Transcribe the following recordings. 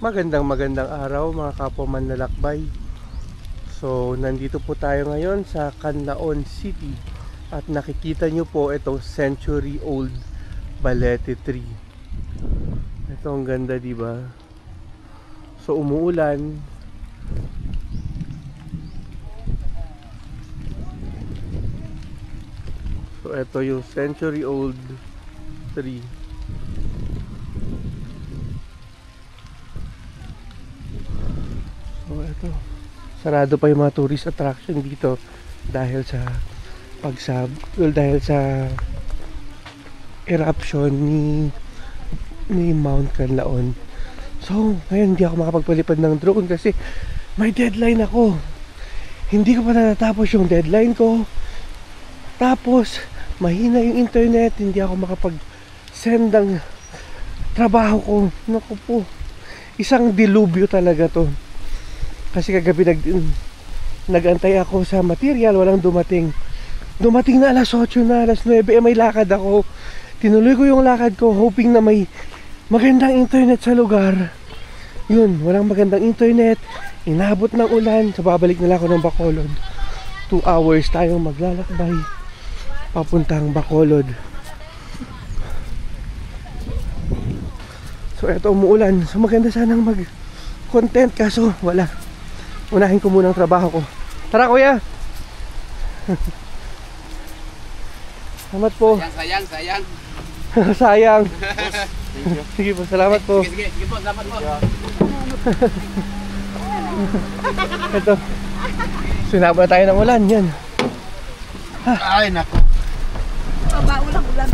Magandang araw mga kapwa manlalakbay. So nandito po tayo ngayon sa Canlaon City. At nakikita nyo po itong century old balete tree. Ito ang ganda, diba? So umuulan. So ito yung century old tree. So ito, sarado pa yung mga tourist attraction dito dahil sa dahil sa eruption ni Mount Canlaon. So ngayon hindi ako makapagpalipad ng drone kasi may deadline ako. Hindi ko pa natatapos yung deadline ko. Tapos mahina yung internet, hindi ako makapag-send ng trabaho ko. Naku po, isang dilubyo talaga to. Kasi kagabi nag-antay ako sa material, walang dumating. Dumating na alas 8 na, alas 9, may lakad ako. Tinuloy ko yung lakad ko, hoping na may magandang internet sa lugar. Yun, walang magandang internet. Inabot ng ulan, so babalik na lang ako ng Bacolod. 2 hours tayong maglalakbay papuntang Bacolod. So eto, umuulan. So maganda sanang mag-content, kaso wala. Unahin ko muna ang trabaho ko. Tara kuya! Salamat po. Sayang. Sayang. Sige po, salamat po. Sige po, salamat po. Ito. Sinaba tayo ng ulan, yan. Ay, nako. Ulang.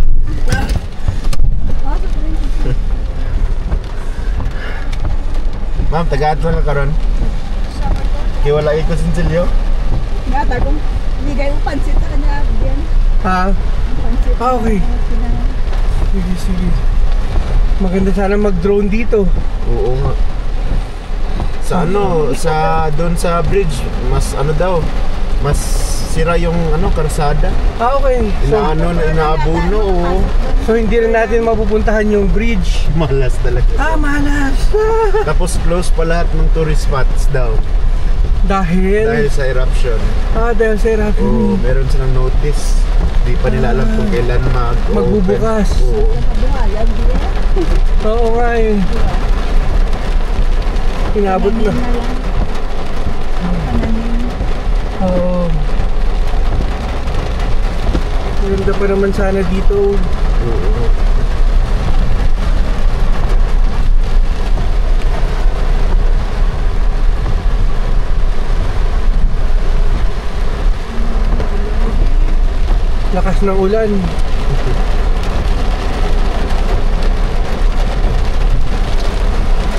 Ma'am, taga-adto na karon. Wala iko sinsilyo. Nga, kung bigay mo pansit sa kanya, bigyan. Ha? Pansit. Okay. Sige. Maganda sana mag-drone dito. Oo nga. Sa doon sa bridge, mas mas sira yung karsada. Okay. So, Inaabuno. so hindi na natin mapupuntahan yung bridge. Malas talaga. Malas. Tapos close pa lahat ng tourist spots daw. Dahil sa eruption. Dahil sa eruption. Meron silang notice. Di pa nila alam kung kailan magbubukas. Oo. Oo nga eh. Inabot na. Oo. Maganda pa naman sana dito. Oo. Lakas ng ulan.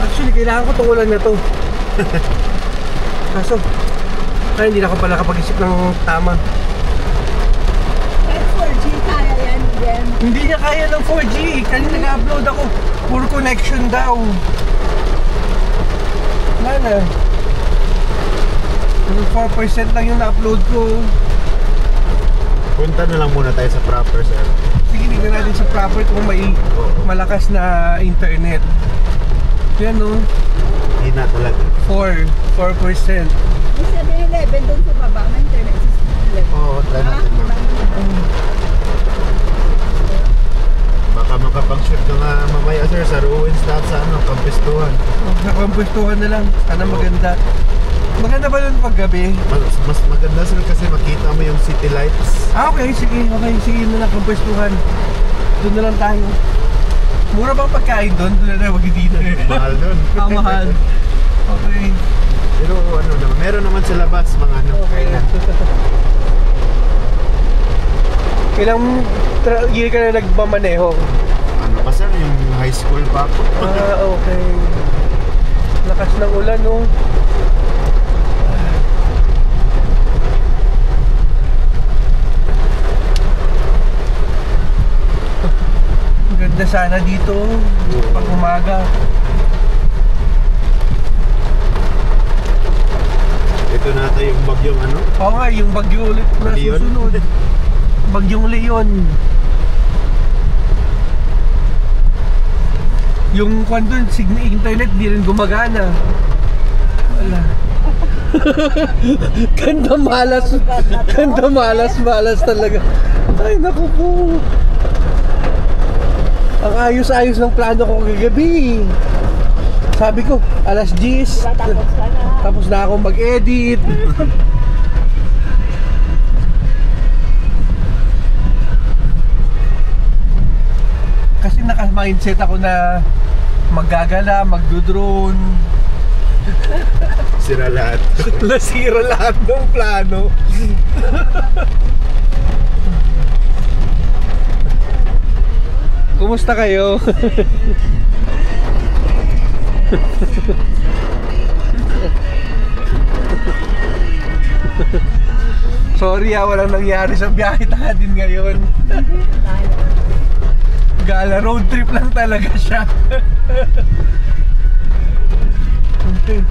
Actually, kailangan ko itong ulan na to. Kaso, hindi na ako pala kapag-isip ng tama. Kahit 4G, kaya yan. Hindi niya kaya ng 4G. Kanina nag-upload ako. Poor connection daw. Wala na. 4% lang yung na-upload ko. Punta na lang muna tayo sa proper, sir. Sige, tignan natin sa proper kung may malakas na internet. Yan o. Hindi na talaga. 4%. May 7-Eleven doon sa baba, may internet sa 7-Eleven. Oo, try natin, ma'am. Baka makapag-shoot ka nga mamaya, sir, sa ruins lahat sa kampistuhan. Sa kampistuhan na lang. Sana maganda. Maganda ba doon paggabi? Mas maganda, sir, kasi makita mo yung city lights. Okay, sige na lang kampistuhan. Doon na lang tayo. Mura bang pagkain doon? Doon na lang, wag dito. Mahal doon. Mahal. Okay. Pero meron naman sa labas mga Okay. Ilang year ka na nagmamaneho? Pa, sir, yung high school pa ako. Okay. Lakas ng ulan, no? Ganda sana dito pag umaga. Ito na tayo yung bagyong Oo nga, yung bagyo ulit na Leon? susunod. Bagyong Leon. Yung kwan dun, internet di rin gumagana. Wala. Ganda malas talaga. Ay naku po. Ang ayos-ayos ng plano ko kagabi. Sabi ko, alas 10 tapos na akong mag-edit. Kasi naka-mindset ako na maggagala, magdo-drone. Sira lahat. Nasira lahat ng plano. Kumusta kayo? Sorry walang nangyari sa biyahe natin ngayon. Gala road trip lang talaga siya. Okay.